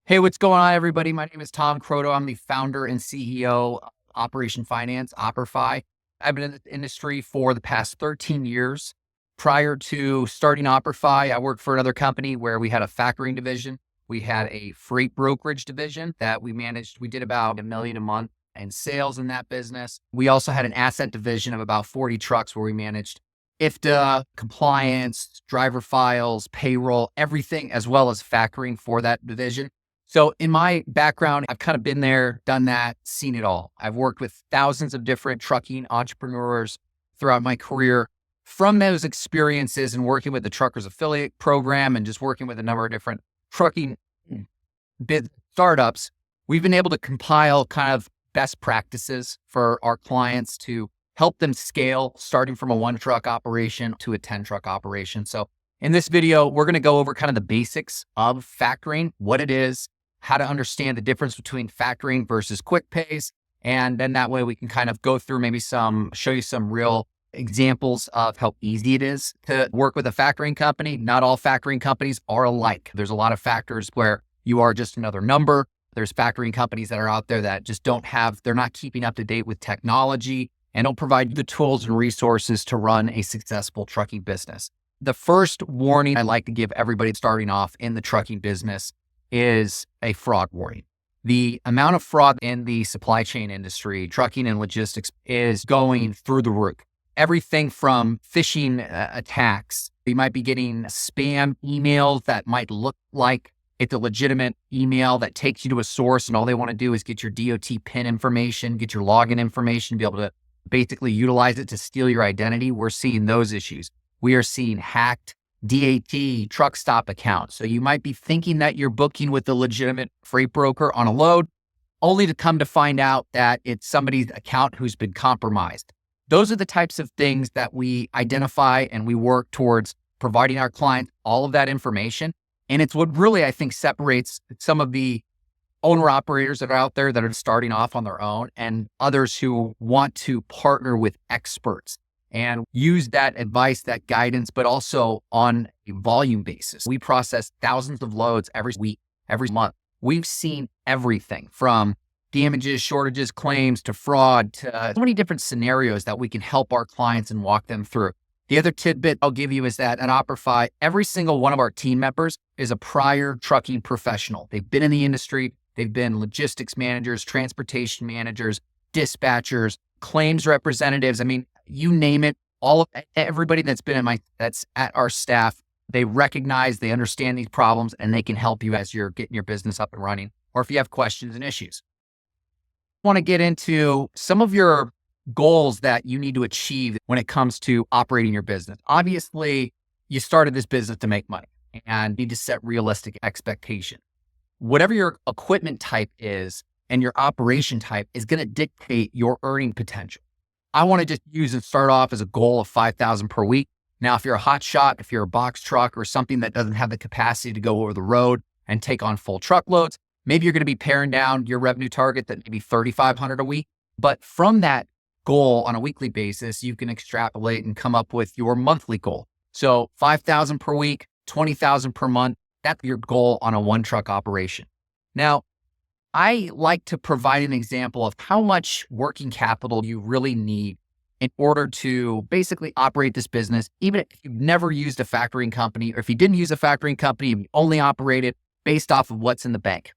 Hey, what's going on, everybody? My name is Tom Croto. I'm the founder and CEO of Operation Finance, OperFi. I've been in the industry for the past 13 years. Prior to starting OperFi, I worked for another company where we had a factoring division. We had a freight brokerage division that we managed. We did about $1 million a month in sales in that business. We also had an asset division of about 40 trucks where we managed IFTA, compliance, driver files, payroll, everything, as well as factoring for that division. So in my background, I've kind of been there, done that, seen it all. I've worked with thousands of different trucking entrepreneurs throughout my career. From those experiences and working with the Truckers Affiliate Program and just working with a number of different trucking startups, we've been able to compile kind of best practices for our clients to help them scale, starting from a 1-truck operation to a 10-truck operation. So in this video, we're going to go over kind of the basics of factoring, what it is, how to understand the difference between factoring versus QuickPays. And then that way we can kind of go through maybe show you some real examples of how easy it is to work with a factoring company. Not all factoring companies are alike. There's a lot of factors where you are just another number. There's factoring companies that are out there that just they're not keeping up to date with technology and don't provide you the tools and resources to run a successful trucking business. The first warning I like to give everybody starting off in the trucking business is a fraud warning. The amount of fraud in the supply chain industry, trucking and logistics, is going through the roof. Everything from phishing attacks. You might be getting spam emails that might look like it's a legitimate email that takes you to a source, and all they want to do is get your DOT PIN information, get your login information, be able to basically utilize it to steal your identity. We're seeing those issues. We are seeing hacked DAT truck stop accounts. So you might be thinking that you're booking with a legitimate freight broker on a load, only to come to find out that it's somebody's account who's been compromised. Those are the types of things that we identify, and we work towards providing our clients all of that information. And it's what really, I think, separates some of the owner operators that are out there that are starting off on their own and others who want to partner with experts and use that advice, that guidance, but also on a volume basis. We process thousands of loads every week, every month. We've seen everything from damages, shortages, claims, to fraud, to so many different scenarios that we can help our clients and walk them through. The other tidbit I'll give you is that at OperFi, every single one of our team members is a prior trucking professional. They've been in the industry. They've been logistics managers, transportation managers, dispatchers, claims representatives. I mean, you name it, everybody that's at our staff, they recognize, they understand these problems, and they can help you as you're getting your business up and running, or if you have questions and issues. I want to get into some of your goals that you need to achieve when it comes to operating your business. Obviously, you started this business to make money and need to set realistic expectations. Whatever your equipment type is and your operation type is going to dictate your earning potential. I want to just use and start off as a goal of $5,000 per week. Now, if you're a hot shot, if you're a box truck or something that doesn't have the capacity to go over the road and take on full truckloads, maybe you're going to be paring down your revenue target that maybe $3,500 a week. But from that goal on a weekly basis, you can extrapolate and come up with your monthly goal. So $5,000 per week, $20,000 per month, that's your goal on a 1-truck operation. Now, I like to provide an example of how much working capital you really need in order to basically operate this business, even if you've never used a factoring company, or if you didn't use a factoring company, you only operate it based off of what's in the bank.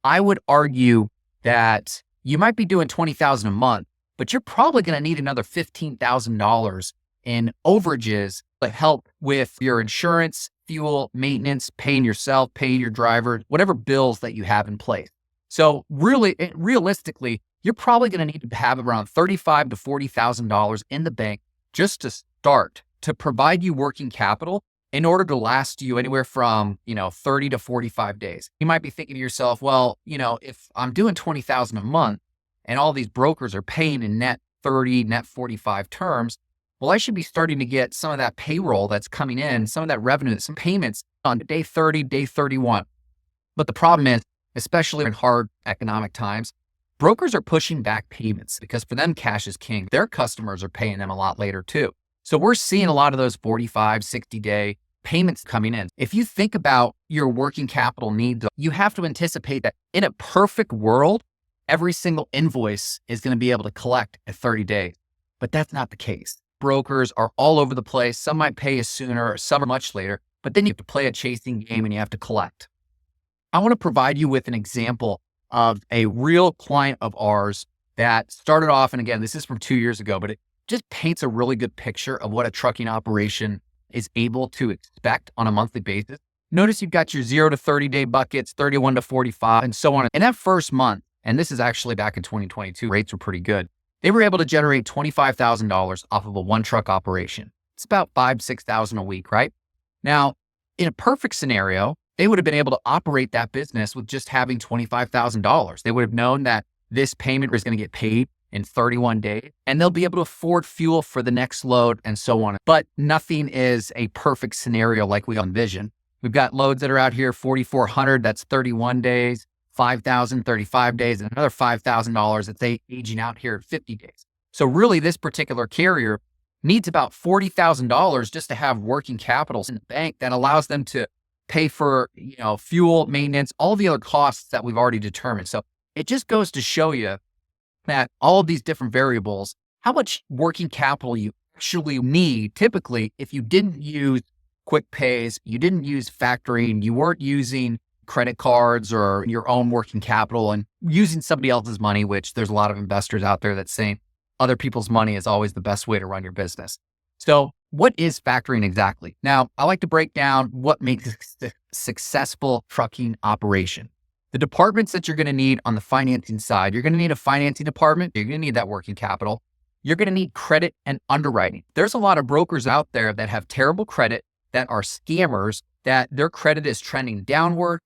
I would argue that you might be doing $20,000 a month, but you're probably going to need another $15,000 in overages to help with your insurance, fuel, maintenance, paying yourself, paying your driver, whatever bills that you have in place. So realistically, you're probably going to need to have around $35,000 to $40,000 in the bank just to start to provide you working capital in order to last you anywhere from, 30 to 45 days. You might be thinking to yourself, well, if I'm doing $20,000 a month and all these brokers are paying in net 30, net 45 terms, well, I should be starting to get some of that payroll that's coming in, some of that revenue, some payments on day 30, day 31. But the problem is, especially in hard economic times, brokers are pushing back payments because for them, cash is king. Their customers are paying them a lot later too. So we're seeing a lot of those 45, 60-day payments coming in. If you think about your working capital needs, you have to anticipate that in a perfect world, every single invoice is going to be able to collect at 30 days. But that's not the case. Brokers are all over the place. Some might pay you sooner, or some are much later, but then you have to play a chasing game and you have to collect. I want to provide you with an example of a real client of ours that started off, and again, this is from 2 years ago, but it just paints a really good picture of what a trucking operation is able to expect on a monthly basis. Notice you've got your 0 to 30 day buckets, 31 to 45, and so on. In that first month, and this is actually back in 2022, rates were pretty good. They were able to generate $25,000 off of a one truck operation. It's about $5,000 to $6,000 a week, right? Now, in a perfect scenario, they would have been able to operate that business with just having $25,000. They would have known that this payment was going to get paid in 31 days, and they'll be able to afford fuel for the next load and so on. But nothing is a perfect scenario like we envision. We've got loads that are out here, 4,400, that's 31 days, 5,000, 35 days, and another $5,000 that's aging out here at 50 days. So really this particular carrier needs about $40,000 just to have working capitals in the bank that allows them to pay for, fuel, maintenance, all the other costs that we've already determined. So it just goes to show you that all of these different variables, how much working capital you actually need. Typically, if you didn't use QuickPays, you didn't use factoring, you weren't using credit cards or your own working capital and using somebody else's money, which there's a lot of investors out there that say other people's money is always the best way to run your business. So what is factoring exactly? Now, I like to break down what makes a successful trucking operation. The departments that you're going to need on the financing side, you're going to need a financing department. You're going to need that working capital. You're going to need credit and underwriting. There's a lot of brokers out there that have terrible credit, that are scammers, that their credit is trending downward.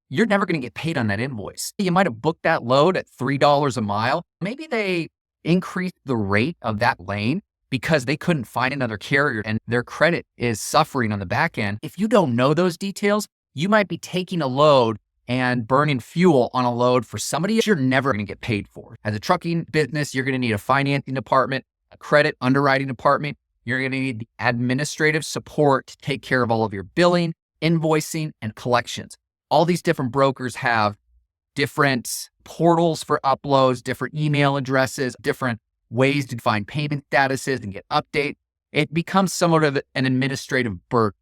You're never going to get paid on that invoice. You might have booked that load at $3 a mile. Maybe they increased the rate of that lane because they couldn't find another carrier and their credit is suffering on the back end. If you don't know those details, you might be taking a load and burning fuel on a load for somebody else you're never going to get paid for. As a trucking business, you're going to need a financing department, a credit underwriting department. You're going to need the administrative support to take care of all of your billing, invoicing, and collections. All these different brokers have different portals for uploads, different email addresses, different ways to find payment statuses and get updates. It becomes somewhat of an administrative burden.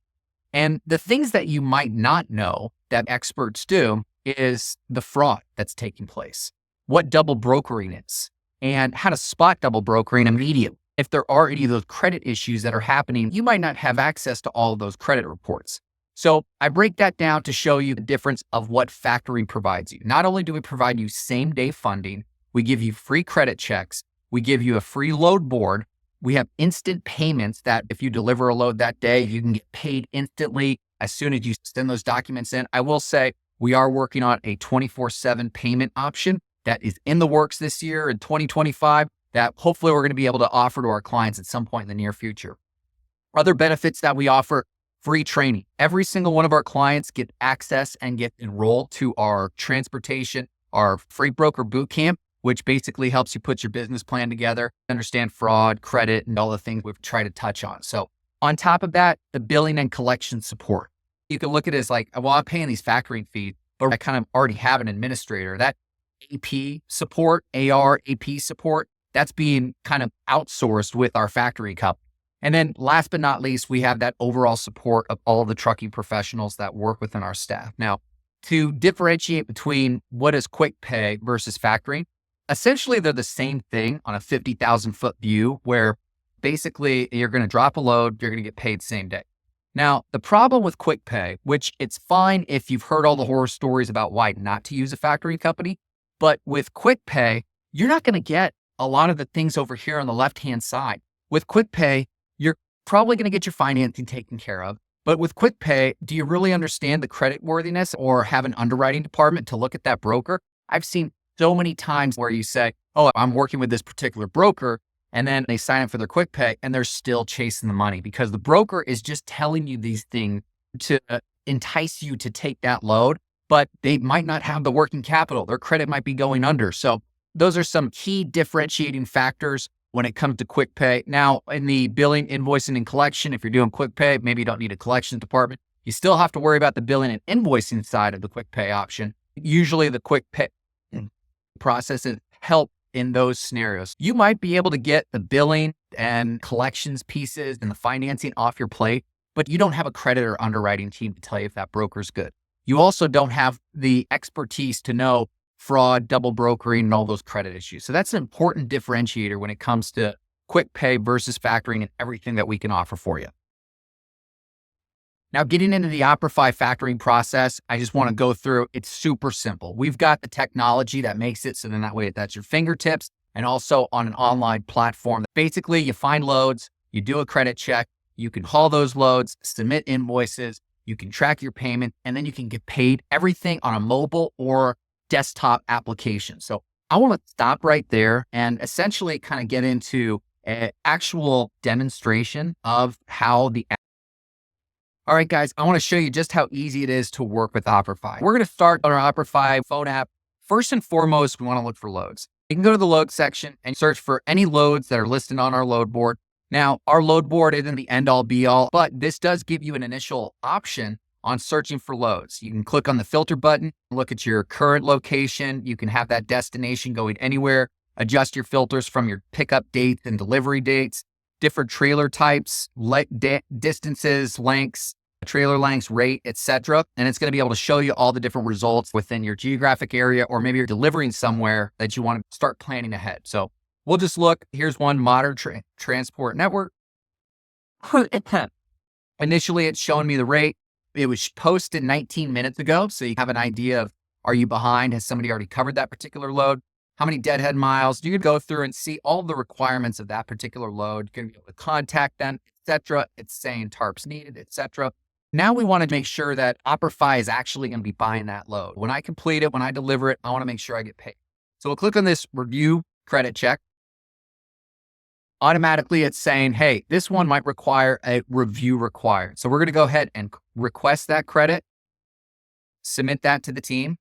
And the things that you might not know that experts do is the fraud that's taking place, what double brokering is, and how to spot double brokering immediately. If there are any of those credit issues that are happening, you might not have access to all of those credit reports. So I break that down to show you the difference of what factoring provides you. Not only do we provide you same day funding, we give you free credit checks, we give you a free load board, we have instant payments that if you deliver a load that day, you can get paid instantly as soon as you send those documents in. I will say we are working on a 24/7 payment option that is in the works this year in 2025 that hopefully we're going to be able to offer to our clients at some point in the near future. Other benefits that we offer, free training. Every single one of our clients get access and get enrolled to our transportation, our free broker boot camp, which basically helps you put your business plan together, understand fraud, credit, and all the things we've tried to touch on. So on top of that, the billing and collection support. You can look at it as like, well, I'm paying these factoring fees, but I kind of already have an administrator. That AP support, AR, AP support, that's being kind of outsourced with our factory company. And then last but not least, we have that overall support of all of the trucking professionals that work within our staff. Now, to differentiate between what is QuickPay versus factoring, essentially they're the same thing on a 50,000 foot view where basically you're going to drop a load, you're going to get paid same day. Now, the problem with QuickPay, which it's fine if you've heard all the horror stories about why not to use a factoring company, but with QuickPay, you're not going to get a lot of the things over here on the left-hand side. With QuickPay, you're probably going to get your financing taken care of. But with QuickPay, do you really understand the credit worthiness or have an underwriting department to look at that broker? I've seen so many times where you say, oh, I'm working with this particular broker, and then they sign up for their QuickPay and they're still chasing the money because the broker is just telling you these things to entice you to take that load, but they might not have the working capital. Their credit might be going under. So those are some key differentiating factors when it comes to QuickPay. Now, in the billing, invoicing, and collection, if you're doing QuickPay, maybe you don't need a collections department. You still have to worry about the billing and invoicing side of the QuickPay option. Usually the QuickPay processes help in those scenarios. You might be able to get the billing and collections pieces and the financing off your plate, but you don't have a credit or underwriting team to tell you if that broker's good. You also don't have the expertise to know fraud, double brokering, and all those credit issues. So that's an important differentiator when it comes to QuickPay versus factoring and everything that we can offer for you. Now, getting into the OperFi factoring process, I just want to go through. It's super simple. We've got the technology that makes it so then that way that's your fingertips and also on an online platform. Basically, you find loads, you do a credit check, you can haul those loads, submit invoices, you can track your payment, and then you can get paid everything on a mobile or desktop application. So I want to stop right there and essentially kind of get into an actual demonstration of how the All right, guys, I want to show you just how easy it is to work with OperFi. We're going to start on our OperFi phone app. First and foremost, we want to look for loads. You can go to the load section and search for any loads that are listed on our load board. Now, our load board isn't the end all be all, but this does give you an initial option on searching for loads. You can click on the filter button, look at your current location. You can have that destination going anywhere, adjust your filters from your pickup dates and delivery dates, different trailer types, distances, lengths, trailer lengths, rate, etc. And it's going to be able to show you all the different results within your geographic area, or maybe you're delivering somewhere that you want to start planning ahead. So we'll just look. Here's one modern transport network. Initially, it's showing me the rate. It was posted 19 minutes ago. So you have an idea of, are you behind? Has somebody already covered that particular load? How many deadhead miles? You could go through and see all the requirements of that particular load. You can be able to contact them, etc. It's saying tarps needed, etc. Now we want to make sure that OperFi is actually going to be buying that load. When I complete it, when I deliver it, I want to make sure I get paid. So we'll click on this review credit check. Automatically, it's saying, hey, this one might require a review required. So we're going to go ahead and request that credit, submit that to the team.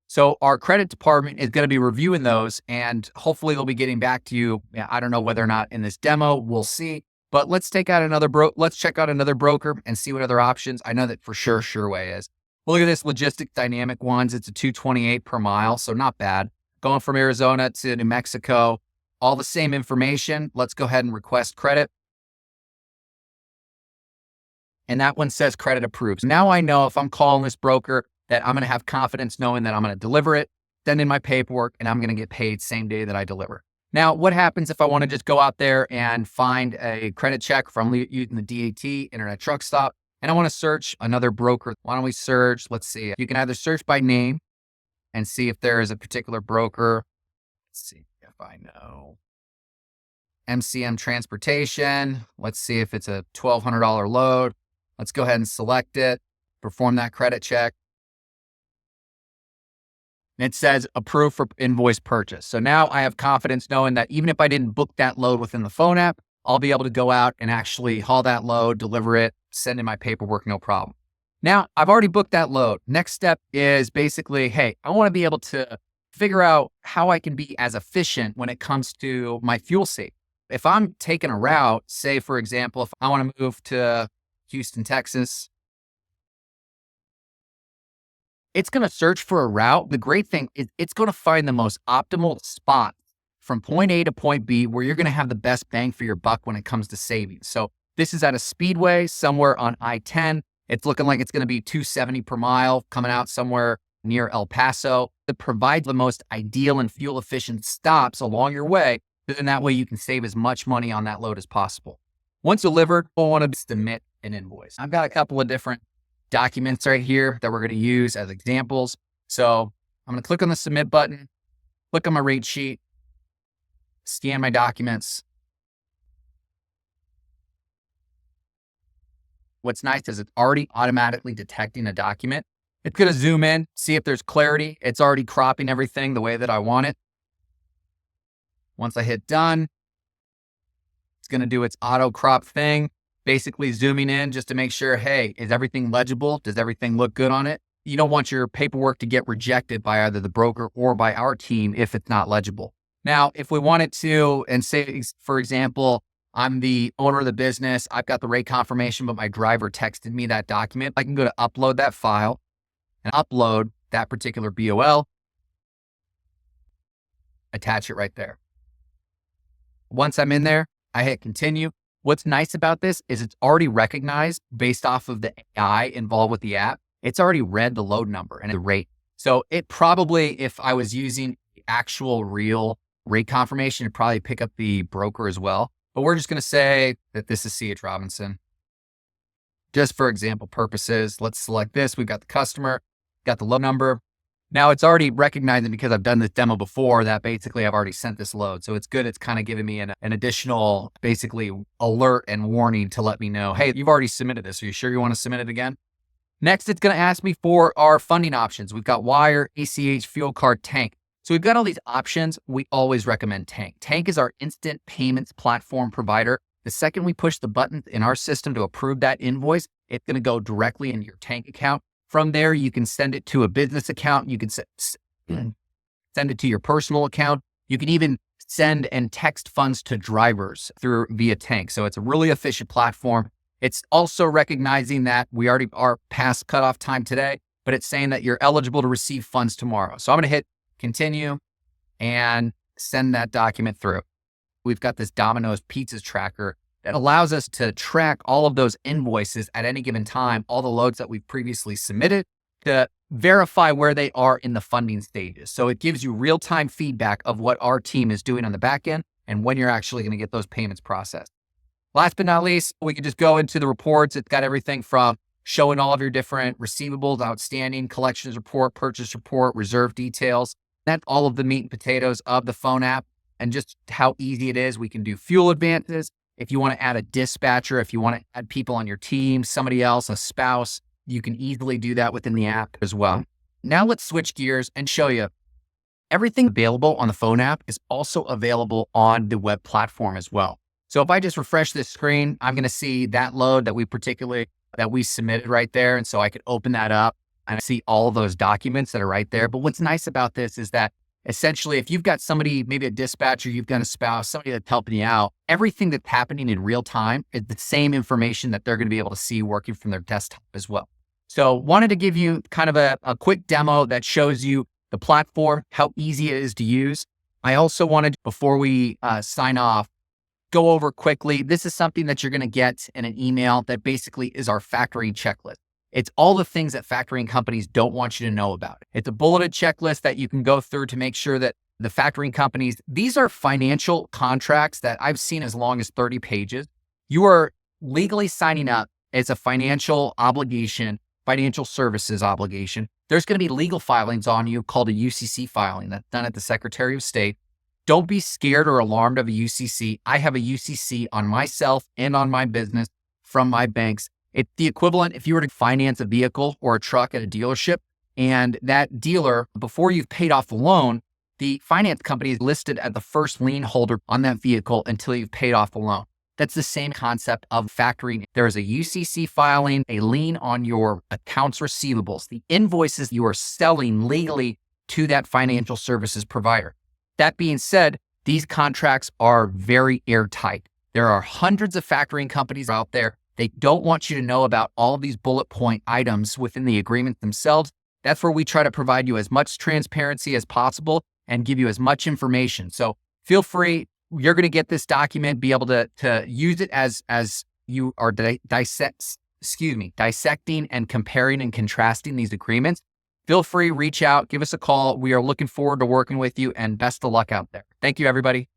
So our credit department is going to be reviewing those, and hopefully they'll be getting back to you. I don't know whether or not in this demo, we'll see, but let's take out another let's check out another broker and see what other options. I know that for sure Sureway is. Well, look at this Logistics Dynamic ones. It's a $2.28 per mile, so not bad. Going from Arizona to New Mexico, all the same information. Let's go ahead and request credit. And that one says credit approved. Now I know if I'm calling this broker that I'm going to have confidence knowing that I'm going to deliver it, send in my paperwork, and I'm going to get paid same day that I deliver. Now, what happens if I want to just go out there and find a credit check from using the DAT, Internet Truck Stop, and I want to search another broker? Why don't we search? Let's see. You can either search by name and see if there is a particular broker. Let's see if I know. MCM Transportation. Let's see if it's a $1,200 load. Let's go ahead and select it, perform that credit check. And it says approved for invoice purchase. So now I have confidence knowing that even if I didn't book that load within the phone app, I'll be able to go out and actually haul that load, deliver it, send in my paperwork, no problem. Now I've already booked that load. Next step is basically, hey, I want to be able to figure out how I can be as efficient when it comes to my fuel saving. If I'm taking a route, say for example, if I want to move to Houston, Texas, it's going to search for a route. The great thing is it's going to find the most optimal spot from point A to point B where you're going to have the best bang for your buck when it comes to savings. So this is at a speedway somewhere on I-10. It's looking like it's going to be $2.70 per mile coming out somewhere near El Paso. That provides the most ideal and fuel efficient stops along your way. Then that way you can save as much money on that load as possible. Once delivered, we'll want to submit an invoice. I've got a couple of different documents right here that we're going to use as examples. So I'm going to click on the submit button, click on my rate sheet, scan my documents. What's nice is it's already automatically detecting a document. It's going to zoom in, see if there's clarity. It's already cropping everything the way that I want it. Once I hit done, it's going to do its auto crop thing, basically zooming in just to make sure, hey, is everything legible? Does everything look good on it? You don't want your paperwork to get rejected by either the broker or by our team if it's not legible. Now, if we wanted to, and say, for example, I'm the owner of the business, I've got the rate confirmation, but my driver texted me that document, I can go to upload that file and upload that particular BOL, attach it right there. Once I'm in there, I hit continue. What's nice about this is it's already recognized based off of the AI involved with the app. It's already read the load number and the rate. So it probably, if I was using the actual real rate confirmation, it'd probably pick up the broker as well. But we're just going to say that this is C.H. Robinson. Just for example purposes, let's select this. We've got the customer, got the load number. Now it's already recognizing, because I've done this demo before, that basically I've already sent this load. So it's good. It's kind of giving me an additional basically alert and warning to let me know, hey, you've already submitted this. Are you sure you want to submit it again? Next, it's going to ask me for our funding options. We've got wire, ACH, fuel card, Tank. So we've got all these options. We always recommend Tank. Tank is our instant payments platform provider. The second we push the button in our system to approve that invoice, it's going to go directly into your Tank account. From there, you can send it to a business account. You can send it to your personal account. You can even send and text funds to drivers via Tank. So it's a really efficient platform. It's also recognizing that we already are past cutoff time today, but it's saying that you're eligible to receive funds tomorrow. So I'm going to hit continue and send that document through. We've got this Domino's Pizzas tracker that allows us to track all of those invoices at any given time, all the loads that we've previously submitted, to verify where they are in the funding stages. So it gives you real-time feedback of what our team is doing on the back end and when you're actually going to get those payments processed. Last but not least, we can just go into the reports. It's got everything from showing all of your different receivables, outstanding, collections report, purchase report, reserve details. That's all of the meat and potatoes of the phone app and just how easy it is. We can do fuel advances. If you want to add a dispatcher, if you want to add people on your team, somebody else, a spouse, you can easily do that within the app as well. Now let's switch gears and show you everything available on the phone app is also available on the web platform as well. So if I just refresh this screen, I'm going to see that load that we submitted right there. And so I could open that up and see all of those documents that are right there. But what's nice about this is that essentially, if you've got somebody, maybe a dispatcher, you've got a spouse, somebody that's helping you out, everything that's happening in real time is the same information that they're going to be able to see working from their desktop as well. So wanted to give you kind of a quick demo that shows you the platform, how easy it is to use. I also wanted, before we sign off, go over quickly. This is something that you're going to get in an email that basically is our factoring checklist. It's all the things that factoring companies don't want you to know about. It's a bulleted checklist that you can go through to make sure that the factoring companies, these are financial contracts that I've seen as long as 30 pages. You are legally signing up as a financial obligation, financial services obligation. There's going to be legal filings on you called a UCC filing that's done at the Secretary of State. Don't be scared or alarmed of a UCC. I have a UCC on myself and on my business from my banks. It's the equivalent if you were to finance a vehicle or a truck at a dealership, and that dealer, before you've paid off the loan, the finance company is listed as the first lien holder on that vehicle until you've paid off the loan. That's the same concept of factoring. There is a UCC filing, a lien on your accounts receivables, the invoices you are selling legally to that financial services provider. That being said, these contracts are very airtight. There are hundreds of factoring companies out there. They don't want you to know about all of these bullet point items within the agreement themselves. That's where we try to provide you as much transparency as possible and give you as much information. So feel free. You're going to get this document, be able to use it as you are dissecting and comparing and contrasting these agreements. Feel free, reach out, give us a call. We are looking forward to working with you, and best of luck out there. Thank you, everybody.